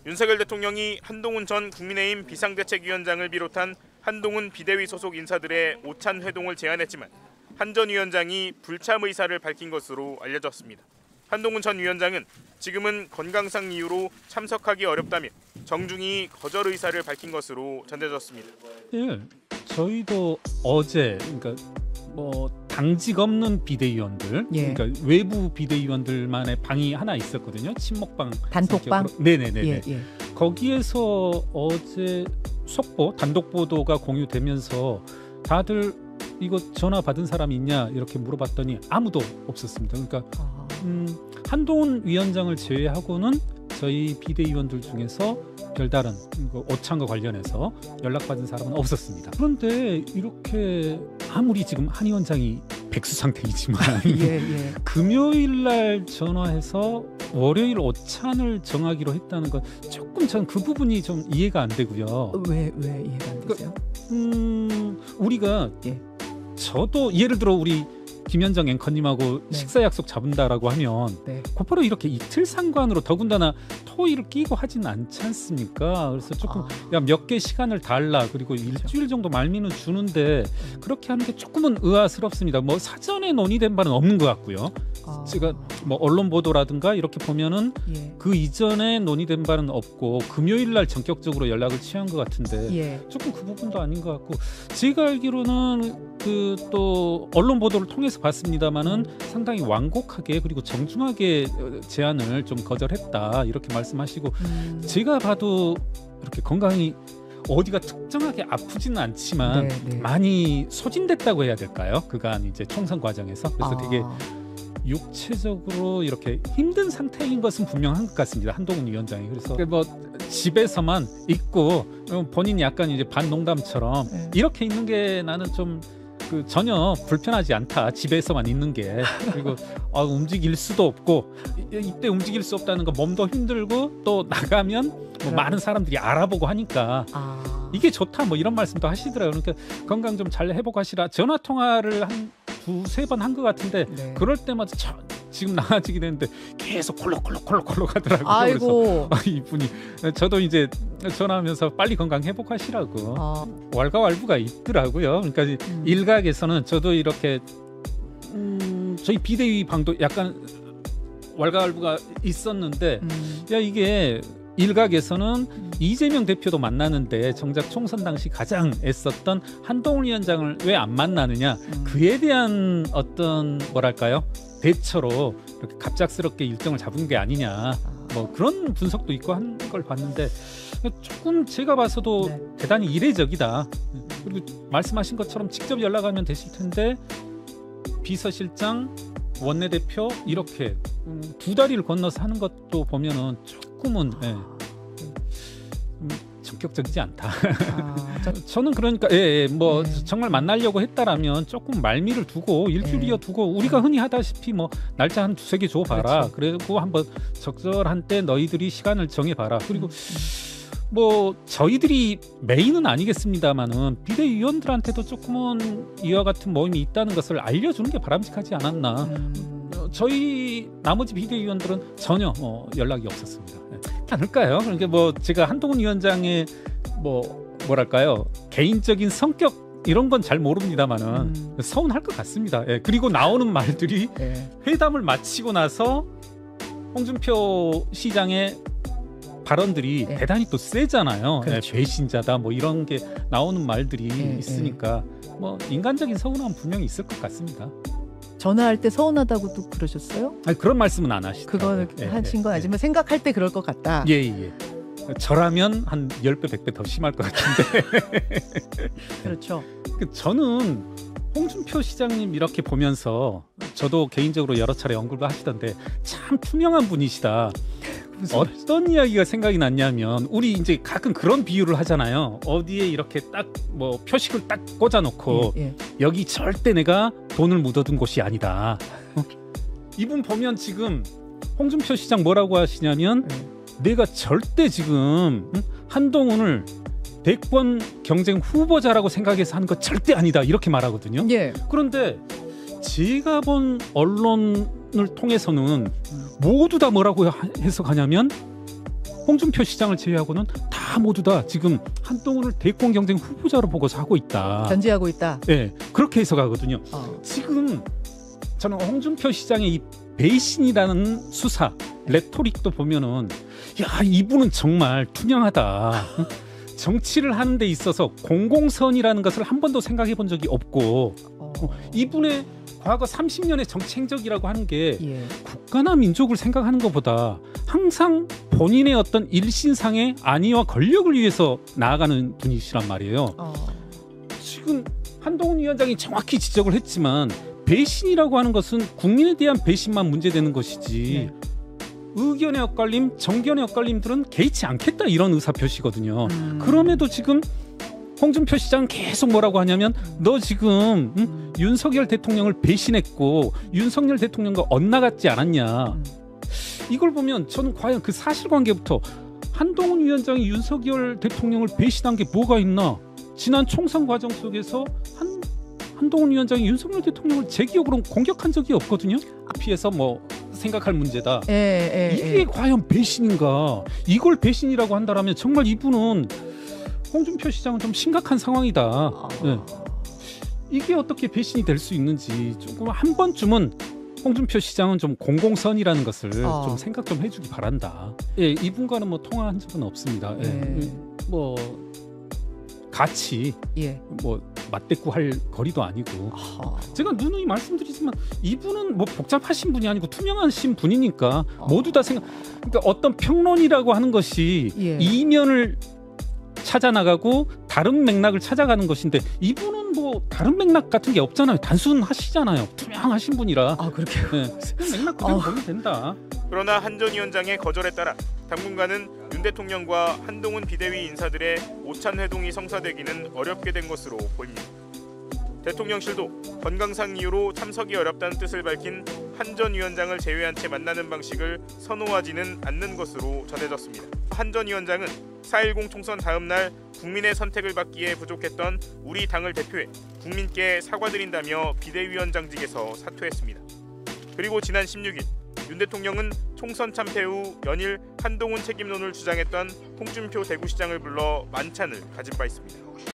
윤석열 대통령이 한동훈 전 국민의힘 비상대책위원장을 비롯한 한동훈 비대위 소속 인사들의 오찬 회동을 제안했지만 한 전 위원장이 불참 의사를 밝힌 것으로 알려졌습니다. 한동훈 전 위원장은 지금은 건강상 이유로 참석하기 어렵다며 정중히 거절 의사를 밝힌 것으로 전해졌습니다. 예, 저희도 어제 그러니까 당직 없는 비대위원들, 예. 그러니까 외부 비대위원들만의 방이 하나 있었거든요. 친목방, 단톡방. 네네네. 예, 예. 거기에서 어제 속보, 단독 보도가 공유되면서 다들 이거 전화 받은 사람이 있냐 이렇게 물어봤더니 아무도 없었습니다. 그러니까 한동훈 위원장을 제외하고는 저희 비대위원들 중에서 별다른 오찬과 관련해서 연락받은 사람은 없었습니다. 그런데 이렇게 아무리 지금 한 위원장이 백수 상태이지만 예, 예. 금요일 날 전화해서 월요일 오찬을 정하기로 했다는 건 조금 전 그 부분이 좀 이해가 안 되고요. 왜 이해가 안 되세요? 우리가 예. 저도 예를 들어 우리 김현정 앵커님하고 네. 식사 약속 잡은다라고 하면 네. 곧바로 이렇게 이틀 상관으로 더군다나 토일을 끼고 하진 않지 않습니까? 그래서 조금 몇 개 시간을 달라 그리고 일주일 정도 말미는 주는데 그렇게 하는 게 조금은 의아스럽습니다. 뭐 사전에 논의된 바는 없는 것 같고요. 제가 뭐 언론 보도라든가 이렇게 보면은 예. 그 이전에 논의된 바는 없고 금요일 날 전격적으로 연락을 취한 것 같은데 예. 조금 그 부분도 아닌 것 같고 제가 알기로는 그 또 언론 보도를 통해서 봤습니다마는 상당히 완곡하게 그리고 정중하게 제안을 좀 거절했다 이렇게 말씀하시고 제가 봐도 이렇게 건강이 어디가 특정하게 아프지는 않지만 네. 많이 소진됐다고 해야 될까요? 그간 이제 총선 과정에서 그래서 되게 육체적으로 이렇게 힘든 상태인 것은 분명한 것 같습니다. 한동훈 위원장이. 그래서 뭐 집에서만 있고 본인이 약간 이제 반농담처럼 이렇게 있는 게 나는 좀 전혀 불편하지 않다. 집에서만 있는 게. 그리고 움직일 수도 없고 이때 움직일 수 없다는 건 몸도 힘들고 또 나가면 뭐 많은 사람들이 알아보고 하니까 이게 좋다 뭐 이런 말씀도 하시더라고요. 그러니까 건강 좀 잘 회복하시라. 전화 통화를 한 두세 번 한 것 같은데 네. 그럴 때마다 지금 나아지게 되는데 계속 콜록콜록 하더라고요. 아이고. 그래서 이분이 저도 이제 전화하면서 빨리 건강 회복하시라고 왈가왈부가 있더라고요. 그러니까 일각에서는 저도 이렇게 저희 비대위 방도 약간 왈가왈부가 있었는데 야 이게 일각에서는 이재명 대표도 만나는데 정작 총선 당시 가장 애썼던 한동훈 위원장을 왜 안 만나느냐 그에 대한 어떤 뭐랄까요 대처로 이렇게 갑작스럽게 일정을 잡은 게 아니냐 뭐 그런 분석도 있고 한 걸 봤는데 조금 제가 봐서도 대단히 이례적이다. 그리고 말씀하신 것처럼 직접 연락하면 되실 텐데 비서실장 원내대표 이렇게 두 다리를 건너서 하는 것도 보면은 조금은 적격적이지 않다. 저는 그러니까 뭐 정말 만나려고 했다라면 조금 말미를 두고 일주일이어 두고 우리가 흔히 하다시피 뭐 날짜 한 두세 개 줘봐라. 그렇죠. 그리고 한번 적절한 때 너희들이 시간을 정해봐라. 그리고 뭐 저희들이 메인은 아니겠습니다만은 비대위원들한테도 조금은 이와 같은 모임이 있다는 것을 알려주는 게 바람직하지 않았나. 저희 나머지 비대위원들은 전혀 연락이 없었습니다. 않을까요? 그러니까 뭐 제가 한동훈 위원장의 뭐랄까요 개인적인 성격 이런 건 잘 모릅니다만은 서운할 것 같습니다. 그리고 나오는 말들이 회담을 마치고 나서 홍준표 시장의 발언들이 대단히 또 세잖아요. 그렇죠. 배신자다 뭐 이런 게 나오는 말들이 있으니까 뭐 인간적인 서운함은 분명히 있을 것 같습니다. 전화할 때 서운하다고도 그러셨어요? 아니, 그런 말씀은 안 하시죠. 그걸 하신 건 아니지만 생각할 때 그럴 것 같다. 예. 저라면 한 10배, 100배 더 심할 것 같은데. 그렇죠. 저는 홍준표 시장님 이렇게 보면서 저도 개인적으로 여러 차례 언급을 하시던데 참 투명한 분이시다. 어떤 이야기가 생각이 났냐면 우리 이제 가끔 그런 비유를 하잖아요. 어디에 이렇게 딱 뭐 표식을 딱 꽂아놓고 여기 절대 내가 돈을 묻어둔 곳이 아니다. 이분 보면 지금 홍준표 시장 뭐라고 하시냐면 내가 절대 지금 한동훈을 대권 경쟁 후보자라고 생각해서 하는 거 절대 아니다 이렇게 말하거든요. 그런데 제가 본 언론을 통해서는 모두 다 뭐라고 해석하냐면 홍준표 시장을 제외하고는 다 모두 다 지금 한동훈을 대권 경쟁 후보자로 보고서 하고 있다. 견지하고 있다. 네, 그렇게 해석하거든요. 어. 지금 저는 홍준표 시장의 이 배신이라는 수사, 레토릭도 보면은 야, 이분은 정말 투명하다. 정치를 하는 데 있어서 공공선이라는 것을 한 번도 생각해 본 적이 없고 이분의 과거 30년의 정치 행적이라고 하는 게 예. 국가나 민족을 생각하는 것보다 항상 본인의 어떤 일신상의 안위와 권력을 위해서 나아가는 분이시란 말이에요. 지금 한동훈 위원장이 정확히 지적을 했지만 배신이라고 하는 것은 국민에 대한 배신만 문제되는 것이지 네. 의견의 엇갈림, 정견의 엇갈림들은 개의치 않겠다 이런 의사 표시거든요. 그럼에도 지금 홍준표 시장은 계속 뭐라고 하냐면 너 지금 윤석열 대통령을 배신했고 윤석열 대통령과 엇나갔지 않았냐. 이걸 보면 저는 과연 그 사실관계부터 한동훈 위원장이 윤석열 대통령을 배신한 게 뭐가 있나. 지난 총선 과정 속에서 한동훈 위원장이 윤석열 대통령을 제 기억으로는 공격한 적이 없거든요. 앞에서 뭐 생각할 문제다. 이게 과연 배신인가? 이걸 배신이라고 한다라면 정말 이분은 홍준표 시장은 좀 심각한 상황이다. 네. 이게 어떻게 배신이 될 수 있는지 조금 한 번쯤은 홍준표 시장은 좀 공공선이라는 것을 좀 생각 좀 해주기 바란다. 예, 이분과는 뭐 통화한 적은 없습니다. 예. 뭐 같이 뭐 맞대꾸할 거리도 아니고 제가 누누이 말씀드리지만 이분은 뭐 복잡하신 분이 아니고 투명하신 분이니까 모두 다 그러니까 어떤 평론이라고 하는 것이 이면을 찾아 나가고 다른 맥락을 찾아가는 것인데 이분은 뭐 다른 맥락 같은 게 없잖아요. 단순하시잖아요. 투명하신 분이라. 그렇게요. 네. 맥락 그대로 보면 된다. 그러나 한 전 위원장의 거절에 따라 당분간은 윤 대통령과 한동훈 비대위 인사들의 오찬 회동이 성사되기는 어렵게 된 것으로 보입니다. 대통령실도 건강상 이유로 참석이 어렵다는 뜻을 밝힌 한 전 위원장을 제외한 채 만나는 방식을 선호하지는 않는 것으로 전해졌습니다. 한 전 위원장은 4.10 총선 다음 날 국민의 선택을 받기에 부족했던 우리 당을 대표해 국민께 사과드린다며 비대위원장직에서 사퇴했습니다. 그리고 지난 16일 윤 대통령은 총선 참패 후 연일 한동훈 책임론을 주장했던 홍준표 대구시장을 불러 만찬을 가진 바 있습니다.